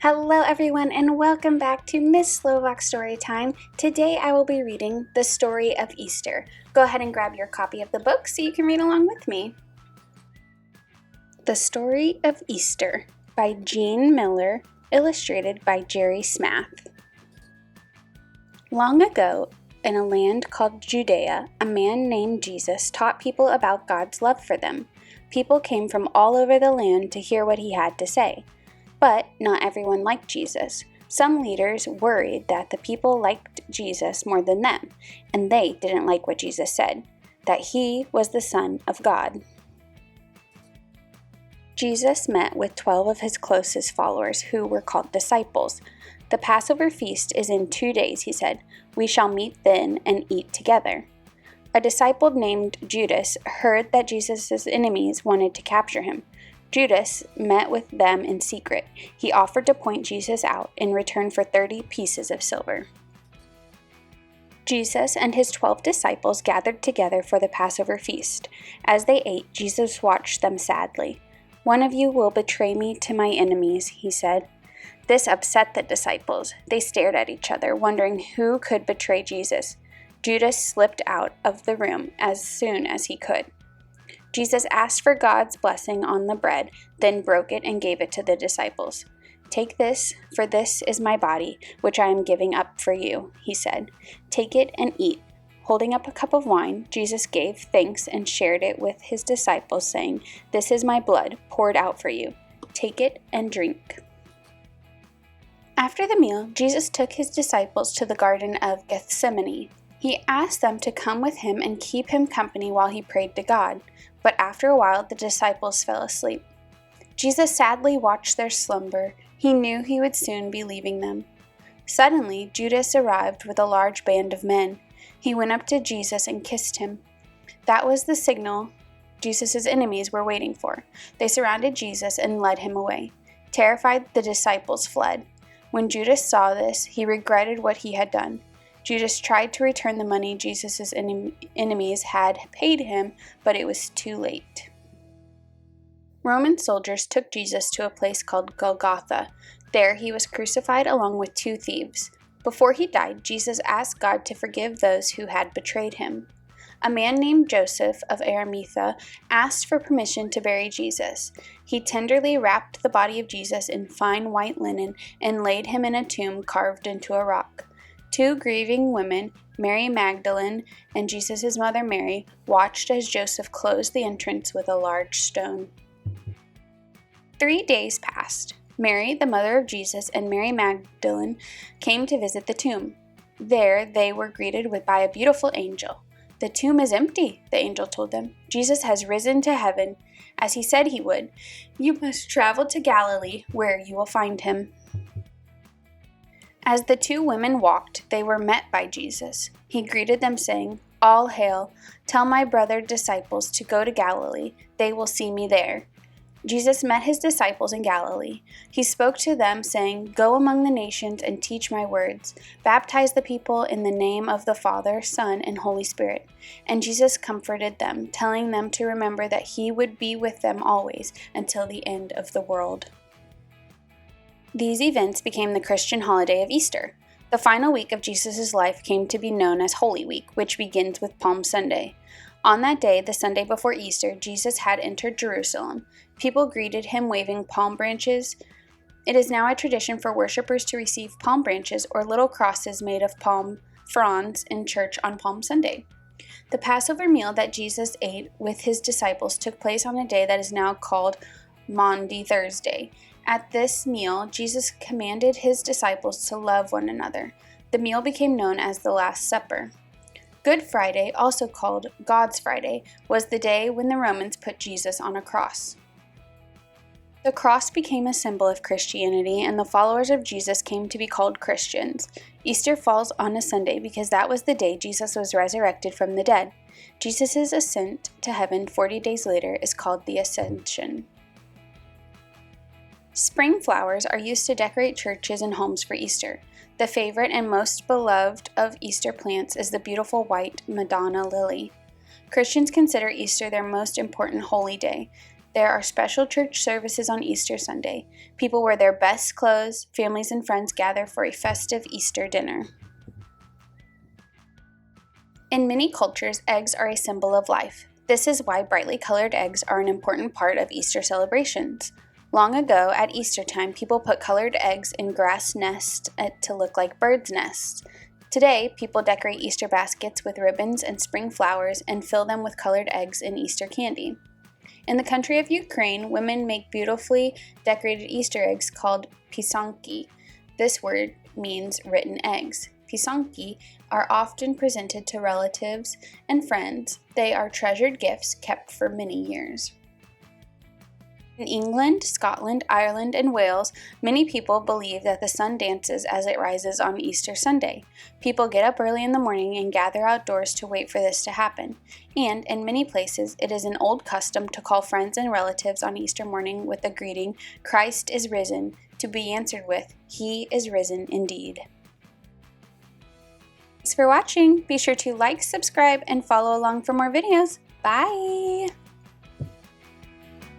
Hello everyone and welcome back to Miss Slovak Storytime. Today I will be reading The Story of Easter. Go ahead and grab your copy of the book so you can read along with me. The Story of Easter by Jean Miller, illustrated by Jerry Smath. Long ago, in a land called Judea, a man named Jesus taught people about God's love for them. People came from all over the land to hear what he had to say. But not everyone liked Jesus. Some leaders worried that the people liked Jesus more than them, and they didn't like what Jesus said, that he was the Son of God. Jesus met with 12 of his closest followers, who were called disciples. The Passover feast is in 2 days, he said. We shall meet then and eat together. A disciple named Judas heard that Jesus' enemies wanted to capture him. Judas met with them in secret. He offered to point Jesus out in return for 30 pieces of silver. Jesus and his 12 disciples gathered together for the Passover feast. As they ate, Jesus watched them sadly. "One of you will betray me to my enemies," he said. This upset the disciples. They stared at each other, wondering who could betray Jesus. Judas slipped out of the room as soon as he could. Jesus asked for God's blessing on the bread, then broke it and gave it to the disciples. "Take this, for this is my body, which I am giving up for you," he said. "Take it and eat." Holding up a cup of wine, Jesus gave thanks and shared it with his disciples, saying, "This is my blood, poured out for you. Take it and drink." After the meal, Jesus took his disciples to the Garden of Gethsemane. He asked them to come with him and keep him company while he prayed to God. But after a while, the disciples fell asleep. Jesus sadly watched their slumber. He knew he would soon be leaving them. Suddenly, Judas arrived with a large band of men. He went up to Jesus and kissed him. That was the signal Jesus' enemies were waiting for. They surrounded Jesus and led him away. Terrified, the disciples fled. When Judas saw this, he regretted what he had done. Judas tried to return the money Jesus' enemies had paid him, but it was too late. Roman soldiers took Jesus to a place called Golgotha. There he was crucified along with 2 thieves. Before he died, Jesus asked God to forgive those who had betrayed him. A man named Joseph of Arimathea asked for permission to bury Jesus. He tenderly wrapped the body of Jesus in fine white linen and laid him in a tomb carved into a rock. 2 grieving women, Mary Magdalene and Jesus' mother Mary, watched as Joseph closed the entrance with a large stone. 3 days passed. Mary, the mother of Jesus, and Mary Magdalene came to visit the tomb. There they were greeted by a beautiful angel. "The tomb is empty," the angel told them. "Jesus has risen to heaven, as he said he would. You must travel to Galilee, where you will find him." As the 2 women walked, they were met by Jesus. He greeted them, saying, "All hail! Tell my brother disciples to go to Galilee. They will see me there." Jesus met his disciples in Galilee. He spoke to them, saying, "Go among the nations and teach my words. Baptize the people in the name of the Father, Son, and Holy Spirit." And Jesus comforted them, telling them to remember that he would be with them always until the end of the world. These events became the Christian holiday of Easter. The final week of Jesus' life came to be known as Holy Week, which begins with Palm Sunday. On that day, the Sunday before Easter, Jesus had entered Jerusalem. People greeted him waving palm branches. It is now a tradition for worshippers to receive palm branches or little crosses made of palm fronds in church on Palm Sunday. The Passover meal that Jesus ate with his disciples took place on a day that is now called Maundy Thursday. At this meal, Jesus commanded his disciples to love one another. The meal became known as the Last Supper. Good Friday, also called God's Friday, was the day when the Romans put Jesus on a cross. The cross became a symbol of Christianity, and the followers of Jesus came to be called Christians. Easter falls on a Sunday because that was the day Jesus was resurrected from the dead. Jesus' ascent to heaven 40 days later is called the Ascension. Spring flowers are used to decorate churches and homes for Easter. The favorite and most beloved of Easter plants is the beautiful white Madonna lily. Christians consider Easter their most important holy day. There are special church services on Easter Sunday. People wear their best clothes, families and friends gather for a festive Easter dinner. In many cultures, eggs are a symbol of life. This is why brightly colored eggs are an important part of Easter celebrations. Long ago, at Easter time, people put colored eggs in grass nests to look like birds' nests. Today, people decorate Easter baskets with ribbons and spring flowers and fill them with colored eggs and Easter candy. In the country of Ukraine, women make beautifully decorated Easter eggs called Pysanky. This word means written eggs. Pysanky are often presented to relatives and friends. They are treasured gifts kept for many years. In England, Scotland, Ireland, and Wales, many people believe that the sun dances as it rises on Easter Sunday. People get up early in the morning and gather outdoors to wait for this to happen. And in many places, it is an old custom to call friends and relatives on Easter morning with the greeting, "Christ is risen," to be answered with, "He is risen indeed." Thanks for watching. Be sure to like, subscribe, and follow along for more videos. Bye!